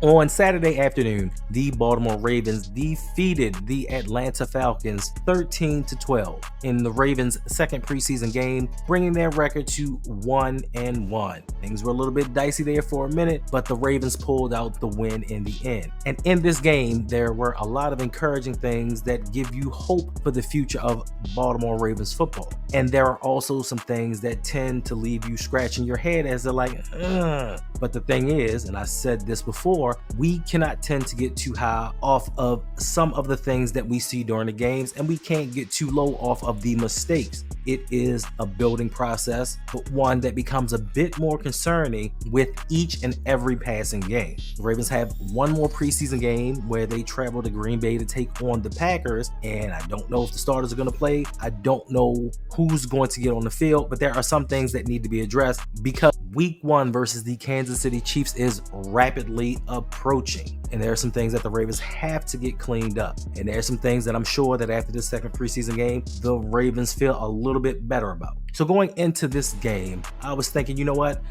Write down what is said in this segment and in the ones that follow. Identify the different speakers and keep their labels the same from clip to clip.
Speaker 1: On Saturday afternoon, the Baltimore Ravens defeated the Atlanta Falcons 13-12 in the Ravens' second preseason game, bringing their record to 1-1. Things were a little bit dicey there for a minute, but the Ravens pulled out the win in the end. And in this game, there were a lot of encouraging things that give you hope for the future of Baltimore Ravens football. And there are also some things that tend to leave you scratching your head as they're like, ugh. But the thing is, and I said this before, we cannot tend to get too high off of some of the things that we see during the games, and we can't get too low off of the mistakes. It is a building process, but one that becomes a bit more concerning with each and every passing game. The Ravens have one more preseason game where they travel to Green Bay to take on the Packers, and I don't know if the starters are going to play. I don't know who's going to get on the field, but there are some things that need to be addressed because Week 1 versus the Kansas City Chiefs is rapidly approaching, and there are some things that the Ravens have to get cleaned up, and there are some things that I'm sure that after this second preseason game, the Ravens feel a little bit better about. So going into this game, I was thinking, you know what?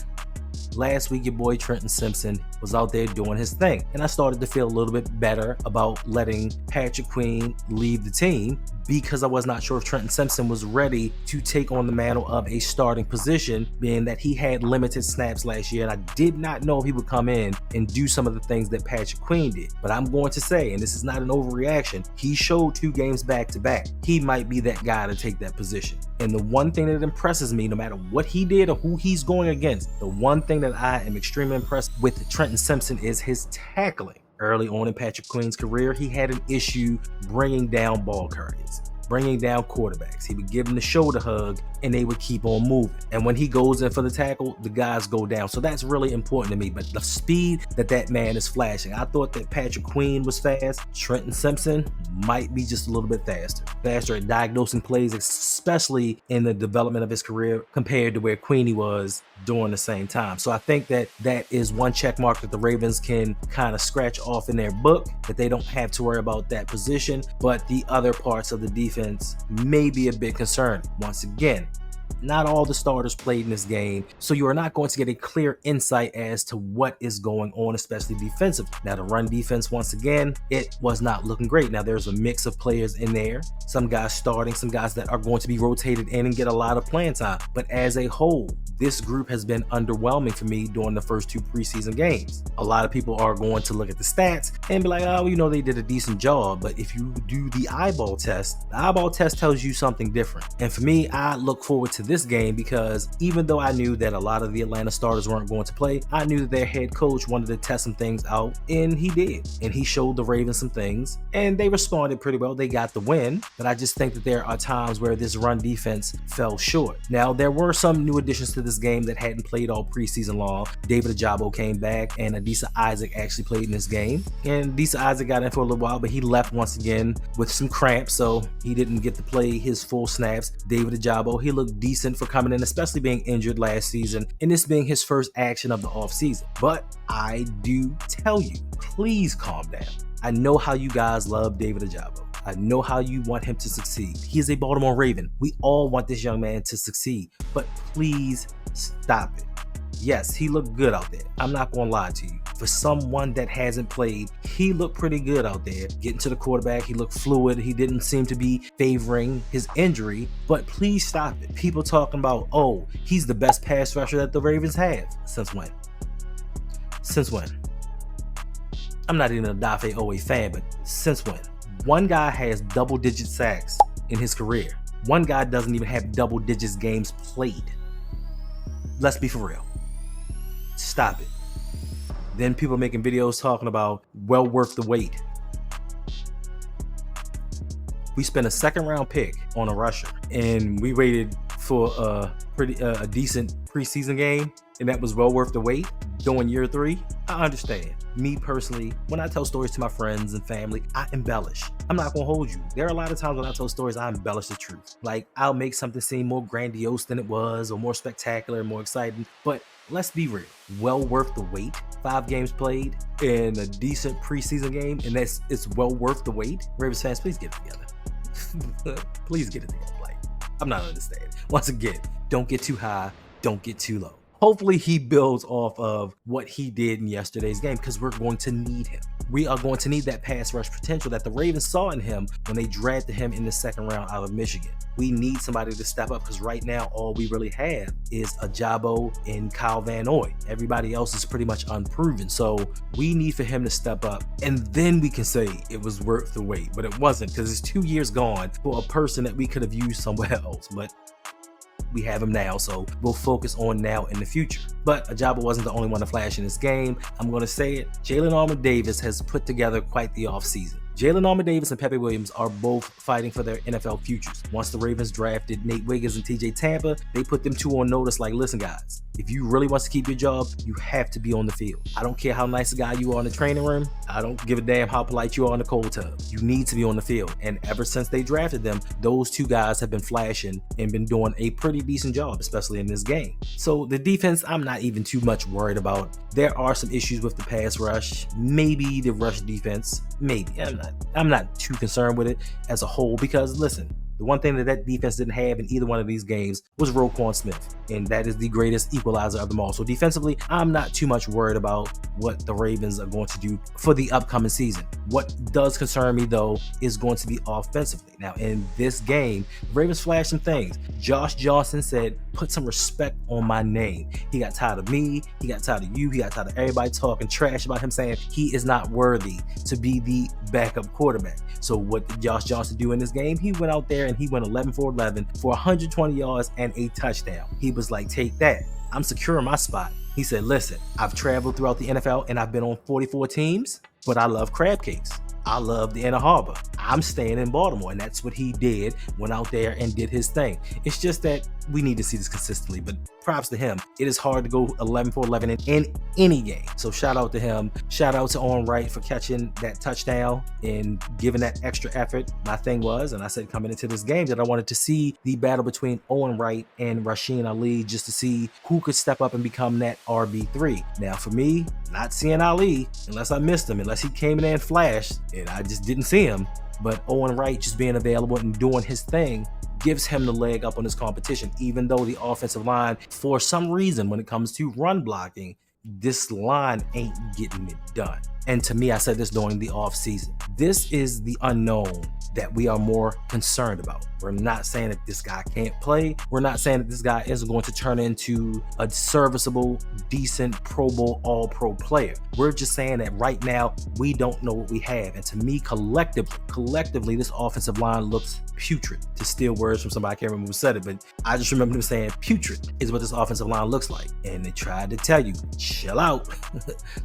Speaker 1: Last week, your boy Trenton Simpson was out there doing his thing, and I started to feel a little bit better about letting Patrick Queen leave the team because I was not sure if Trenton Simpson was ready to take on the mantle of a starting position, being that he had limited snaps last year, and I did not know if he would come in and do some of the things that Patrick Queen did. But I'm going to say, and this is not an overreaction, he showed 2 games back to back. He might be that guy to take that position. And the one thing that impresses me, no matter what he did or who he's going against, the one thing that I am extremely impressed with Trenton Simpson is his tackling. Early on in Patrick Queen's career, he had an issue bringing down ball carriers, bringing down quarterbacks. He would give them the shoulder hug and they would keep on moving. And when he goes in for the tackle, the guys go down. So that's really important to me. But the speed that man is flashing, I thought that Patrick Queen was fast. Trenton Simpson might be just a little bit faster at diagnosing plays, especially in the development of his career compared to where Queenie was during the same time. So I think that is one check mark that the Ravens can kind of scratch off in their book, that they don't have to worry about that position. But the other parts of the defense may be a bit concerning. Once again, not all the starters played in this game, so you are not going to get a clear insight as to what is going on, especially defensively. Now, the run defense, once again, it was not looking great. Now, there's a mix of players in there, some guys starting, some guys that are going to be rotated in and get a lot of playing time. But as a whole, this group has been underwhelming for me during the first 2 preseason games. A lot of people are going to look at the stats and be like, oh, you know, they did a decent job. But if you do the eyeball test, the eyeball test tells you something different. And for me, I look forward to this game because even though I knew that a lot of the Atlanta starters weren't going to play, I knew that their head coach wanted to test some things out, and he did. And he showed the Ravens some things, and they responded pretty well. They got the win, but I just think that there are times where this run defense fell short. Now, there were some new additions to this game that hadn't played all preseason long. David Ajabo came back, and Adisa Isaac actually played in this game. And Adisa Isaac got in for a little while, but he left once again with some cramps, so he didn't get to play his full snaps. David Ajabo, he looked decent for coming in, especially being injured last season, and this being his first action of the offseason. But I do tell you, please calm down. I know how you guys love David Ajabo. I know how you want him to succeed. He is a Baltimore Raven. We all want this young man to succeed, but please stop it. Yes, he looked good out there. I'm not going to lie to you. For someone that hasn't played, he looked pretty good out there. Getting to the quarterback, he looked fluid. He didn't seem to be favoring his injury, but please stop it. People talking about, oh, he's the best pass rusher that the Ravens have. Since when? Since when? I'm not even a Dafe Owe fan, but since when? One guy has double-digit sacks in his career. One guy doesn't even have double-digit games played. Let's be for real. Stop it. Then people making videos talking about well worth the wait. We spent a 2nd-round pick on a rusher, and we waited for a decent preseason game, and that was well worth the wait. During year 3, I understand. Me personally, when I tell stories to my friends and family, I embellish. I'm not gonna hold you. There are a lot of times when I tell stories, I embellish the truth. Like, I'll make something seem more grandiose than it was, or more spectacular, more exciting. But let's be real. Well worth the wait. 5 games played in a decent preseason game, and it's well worth the wait. Ravens fans, please get it together. Please get it together. Like, I'm not understanding. Once again, don't get too high, don't get too low. Hopefully he builds off of what he did in yesterday's game, because we're going to need him. We are going to need that pass rush potential that the Ravens saw in him when they drafted him in the second round out of Michigan. We need somebody to step up, because right now all we really have is Ajabo and Kyle Van Noy. Everybody else is pretty much unproven. So we need for him to step up, and then we can say it was worth the wait. But it wasn't, because it's 2 years gone for a person that we could have used somewhere else. But we have him now, so we'll focus on now in the future. But Ajabo wasn't the only one to flash in this game. I'm going to say it. Jalen Armour-Davis has put together quite the offseason. Jalen Armour-Davis and Pepe Williams are both fighting for their NFL futures. Once the Ravens drafted Nate Wiggins and TJ Tampa, they put them two on notice like, listen guys, if you really want to keep your job, you have to be on the field. I don't care how nice a guy you are in the training room. I don't give a damn how polite you are in the cold tub. You need to be on the field. And ever since they drafted them, those two guys have been flashing and been doing a pretty decent job, especially in this game. So the defense, I'm not even too much worried about. There are some issues with the pass rush, maybe the rush defense, maybe. I'm not too concerned with it as a whole, because listen, the one thing that defense didn't have in either one of these games was Roquan Smith, and that is the greatest equalizer of them all. So defensively, I'm not too much worried about what the Ravens are going to do for the upcoming season. What does concern me, though, is going to be offensively. Now, in this game, the Ravens flashed some things. Josh Johnson said, put some respect on my name. He got tired of me. He got tired of you. He got tired of everybody talking trash about him, saying he is not worthy to be the backup quarterback. So what did Josh Johnson do in this game? He went out there and he went 11 for 11 for 120 yards and a touchdown. He was like, take that. I'm secure in my spot. He said, listen, I've traveled throughout the NFL and I've been on 44 teams, but I love crab cakes. I love the Ann Arbor. I'm staying in Baltimore, and that's what he did. Went out there and did his thing. It's just that we need to see this consistently, but props to him. It is hard to go 11 for 11 in any game. So shout out to him. Shout out to Owen Wright for catching that touchdown and giving that extra effort. My thing was, and I said coming into this game, that I wanted to see the battle between Owen Wright and Rasheen Ali, just to see who could step up and become that RB3. Now for me, not seeing Ali, unless I missed him, unless he came in and flashed, and I just didn't see him. But Owen Wright just being available and doing his thing gives him the leg up on his competition, even though the offensive line, for some reason, when it comes to run blocking, this line ain't getting it done. And to me, I said this during the offseason, this is the unknown that we are more concerned about. We're not saying that this guy can't play. We're not saying that this guy isn't going to turn into a serviceable, decent Pro Bowl, all-pro player. We're just saying that right now, we don't know what we have. And to me, collectively, this offensive line looks putrid. To steal words from somebody, I can't remember who said it, but I just remember them saying putrid is what this offensive line looks like. And they tried to tell you, chill out.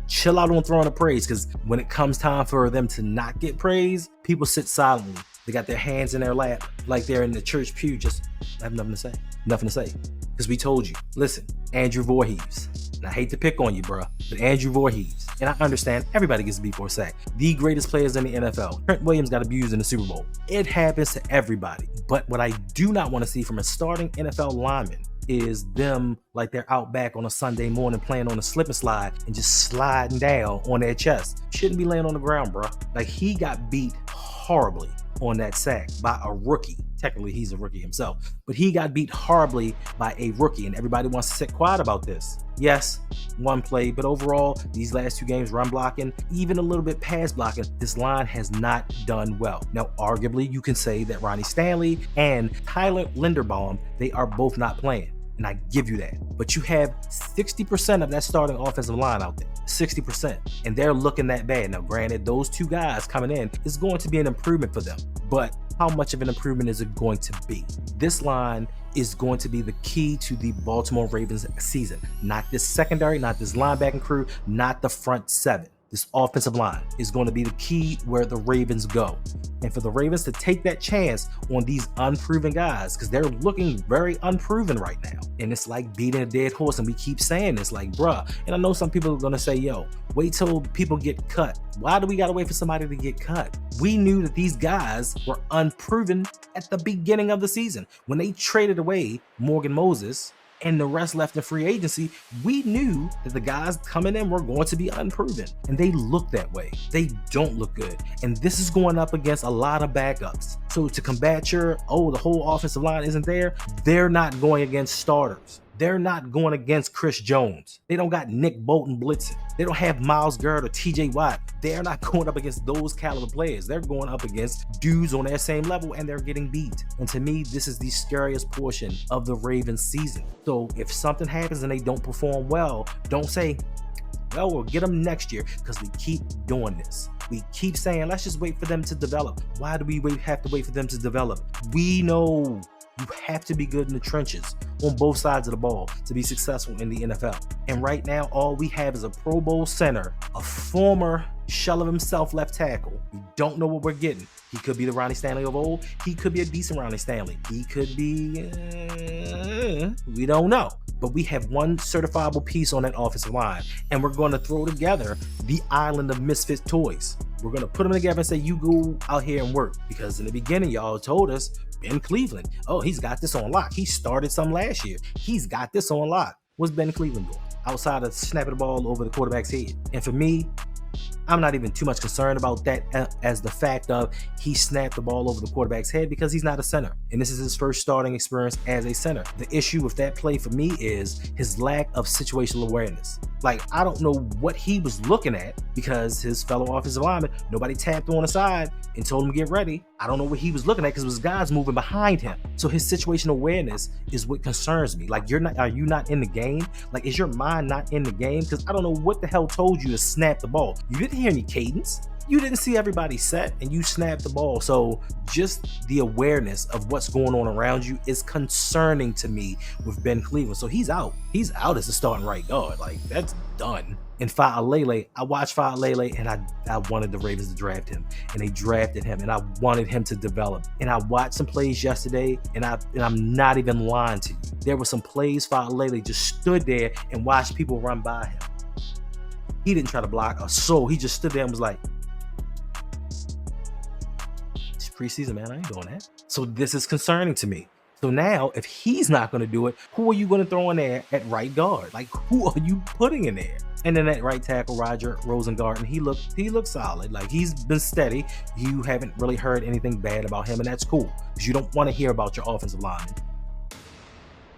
Speaker 1: Chill out on throwing a praise, because when it comes time for them to not get praise, people sit silently. They got their hands in their lap like they're in the church pew, just have nothing to say. Nothing to say. Because we told you. Listen, Andrew Voorhees. And I hate to pick on you, bro, but Andrew Voorhees. And I understand everybody gets beat for a sack. The greatest players in the NFL. Trent Williams got abused in the Super Bowl. It happens to everybody. But what I do not want to see from a starting NFL lineman is them like they're out back on a Sunday morning playing on a slip and slide and just sliding down on their chest. Shouldn't be laying on the ground, bro. Like, he got beat horribly on that sack by a rookie. Technically, he's a rookie himself, but he got beat horribly by a rookie, and everybody wants to sit quiet about this. Yes, one play, but overall, these last two games, run blocking, even a little bit pass blocking, this line has not done well. Now, arguably, you can say that Ronnie Stanley and Tyler Linderbaum, they are both not playing. And I give you that. But you have 60% of that starting offensive line out there. 60%. And they're looking that bad. Now, granted, those two guys coming in is going to be an improvement for them. But how much of an improvement is it going to be? This line is going to be the key to the Baltimore Ravens season. Not this secondary, not this linebacking crew, not the front seven. This offensive line is going to be the key where the Ravens go. And for the Ravens to take that chance on these unproven guys, because they're looking very unproven right now. And it's like beating a dead horse, and we keep saying this, like, bruh. And I know some people are going to say, yo, wait till people get cut. Why do we got to wait for somebody to get cut? We knew that these guys were unproven at the beginning of the season. When they traded away Morgan Moses and the rest left in free agency, we knew that the guys coming in were going to be unproven, and they look that way. They don't look good, and this is going up against a lot of backups. So to combat the whole offensive line isn't there, they're not going against starters. They're not going against Chris Jones. They don't got Nick Bolton blitzing. They don't have Myles Garrett or TJ Watt. They're not going up against those caliber players. They're going up against dudes on their same level, and they're getting beat. And to me, this is the scariest portion of the Ravens season. So if something happens and they don't perform well, don't say, well, we'll get them next year, because we keep doing this. We keep saying, let's just wait for them to develop. Why do we have to wait for them to develop? We know you have to be good in the trenches on both sides of the ball to be successful in the NFL. And right now, all we have is a Pro Bowl center, a former shell of himself left tackle. We don't know what we're getting. He could be the Ronnie Stanley of old. He could be a decent Ronnie Stanley. He could be, we don't know. But we have one certifiable piece on that offensive line, and we're going to throw together the island of misfit toys. We're going to put them together and say, you go out here and work. Because in the beginning, y'all told us, Ben Cleveland, oh, he's got this on lock. He started some last year. He's got this on lock. What's Ben Cleveland doing outside of snapping the ball over the quarterback's head? And for me, I'm not even too much concerned about that as the fact of he snapped the ball over the quarterback's head, because he's not a center. And this is his first starting experience as a center. The issue with that play for me is his lack of situational awareness. Like, I don't know what he was looking at, because his fellow offensive lineman, nobody tapped on the side and told him to get ready. I don't know what he was looking at, because it was guys moving behind him. So his situational awareness is what concerns me. Like, are you not in the game? Like, is your mind not in the game? Because I don't know what the hell told you to snap the ball. You didn't hear any cadence. You didn't see everybody set, and you snapped the ball. So just the awareness of what's going on around you is concerning to me with Ben Cleveland. So he's out. He's out as a starting right guard. Like, that's done. And Fa'alele, I watched Fa'alele, and I wanted the Ravens to draft him, and they drafted him, and I wanted him to develop. And I watched some plays yesterday, and I'm not even lying to you. There were some plays Fa'alele just stood there and watched people run by him. He didn't try to block a soul. He just stood there and was like, it's preseason, man. I ain't doing that. So this is concerning to me. So now, if he's not going to do it, who are you going to throw in there at right guard? Like, who are you putting in there? And then at right tackle, Roger Rosengarten, he looked solid. Like, he's been steady. You haven't really heard anything bad about him, and that's cool, because you don't want to hear about your offensive lineman.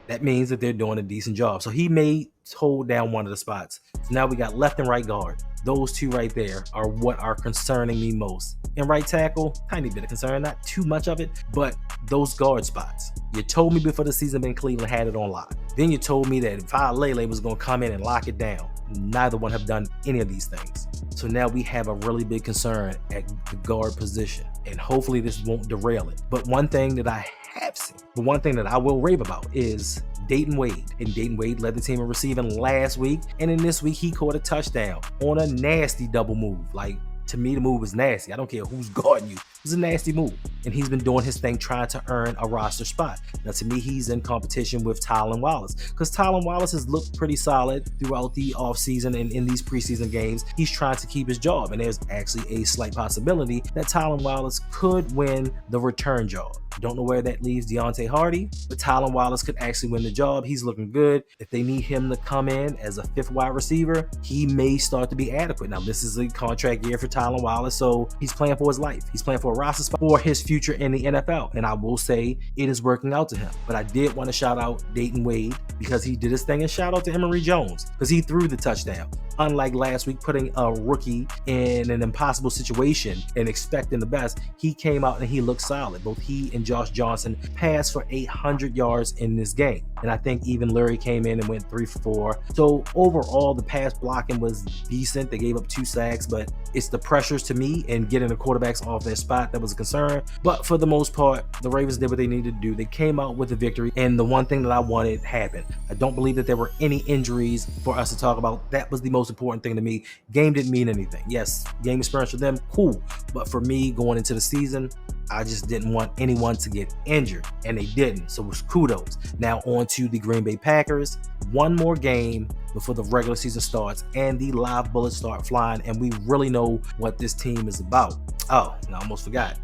Speaker 1: That means that they're doing a decent job. So he may hold down one of the spots. So now we got left and right guard. Those two right there are what are concerning me most. And right tackle, tiny bit of concern, not too much of it, but those guard spots. You told me before the season Ben Cleveland had it on lock. Then you told me that Fa'alele was going to come in and lock it down. Neither one have done any of these things. So now we have a really big concern at the guard position. And hopefully this won't derail it. But one thing that I have seen, the one thing that I will rave about is Dayton Wade. And Dayton Wade led the team in receiving last week. And in this week, he caught a touchdown on a nasty double move. Like, to me, the move was nasty. I don't care who's guarding you. It was a nasty move. And he's been doing his thing trying to earn a roster spot. Now, to me, he's in competition with Tylan Wallace, because Tylan Wallace has looked pretty solid throughout the offseason and in these preseason games. He's trying to keep his job. And there's actually a slight possibility that Tylan Wallace could win the return job. Don't know where that leaves Deontay Hardy, but Tylan Wallace could actually win the job. He's looking good. If they need him to come in as a fifth wide receiver, he may start to be adequate. Now, this is a contract year for Tylan Wallace, so he's playing for his life. He's playing for a roster spot for his future in the NFL, and I will say it is working out to him. But I did want to shout out Dayton Wade, because he did his thing, and shout out to Emory Jones, because he threw the touchdown. Unlike last week, putting a rookie in an impossible situation and expecting the best, he came out and he looked solid. Both he and Josh Johnson passed for 800 yards in this game. And I think even Lurie came in and went 3 for 4. So overall, the pass blocking was decent. They gave up 2 sacks, but it's the pressures to me and getting the quarterbacks off their spot that was a concern. But for the most part, the Ravens did what they needed to do. They came out with a victory, and the one thing that I wanted happened. I don't believe that there were any injuries for us to talk about. That was the most important thing to me. Game didn't mean anything. Yes, game experience for them, cool. But for me, going into the season, I just didn't want anyone to get injured, and they didn't. So it was kudos. Now on to the Green Bay Packers. One more game before the regular season starts and the live bullets start flying, and we really know what this team is about. Oh, and I almost forgot.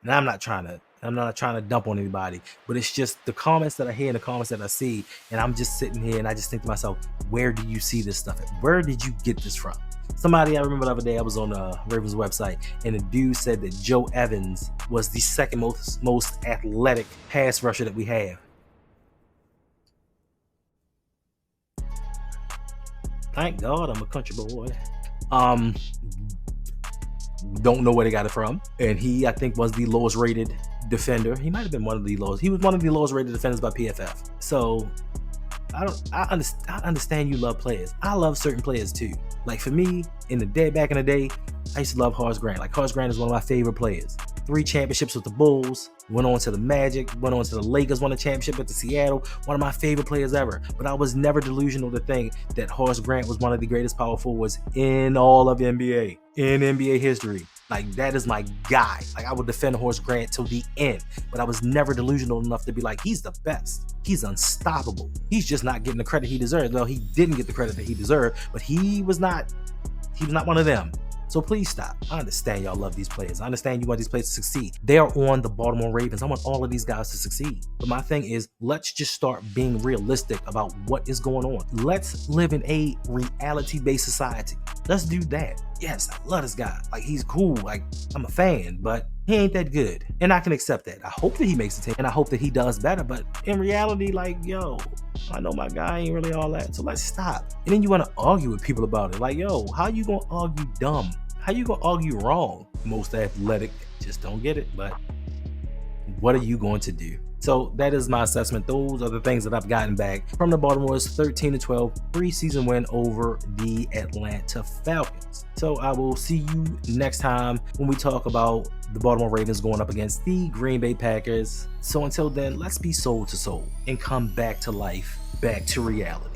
Speaker 1: And I'm not trying to dump on anybody, but it's just the comments that I hear and the comments that I see, and I'm just sitting here and I just think to myself, where do you see this stuff at? Where did you get this from? Somebody, I remember the other day, I was on the Ravens website, and the dude said that Joe Evans was the second most athletic pass rusher that we have. Thank God I'm a country boy. Don't know where they got it from. And he, I think, was the lowest rated defender. He might have been one of the lowest. He was one of the lowest rated defenders by PFF. So I understand you love players. I love certain players too. Like for me, back in the day, I used to love Horace Grant. Like Horace Grant is one of my favorite players. 3 championships with the Bulls, went on to the Magic, went on to the Lakers, won a championship with the Seattle. One of my favorite players ever. But I was never delusional to think that Horace Grant was one of the greatest power forwards in all of NBA, in NBA history. Like that is my guy. Like I would defend Horace Grant till the end, but I was never delusional enough to be like, he's the best. He's unstoppable. He's just not getting the credit he deserves. Well, he didn't get the credit that he deserved, but he was not one of them. So please stop. I understand y'all love these players. I understand you want these players to succeed. They are on the Baltimore Ravens. I want all of these guys to succeed. But my thing is, let's just start being realistic about what is going on. Let's live in a reality-based society. Let's do that. Yes, I love this guy. Like, he's cool. Like, I'm a fan, but he ain't that good. And I can accept that. I hope that he makes the team, and I hope that he does better. But in reality, like, yo, I know my guy ain't really all that. So let's stop. And then you want to argue with people about it. Like, yo, how you going to argue dumb? How you going to argue wrong? Most athletic just don't get it. But what are you going to do? So that is my assessment. Those are the things that I've gotten back from the Baltimore's 13-12 preseason win over the Atlanta Falcons. So I will see you next time when we talk about the Baltimore Ravens going up against the Green Bay Packers. So until then, let's be soul to soul and come back to life, back to reality.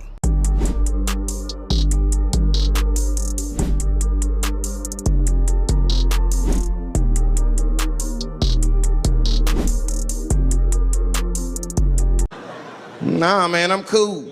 Speaker 2: Nah, man, I'm cool.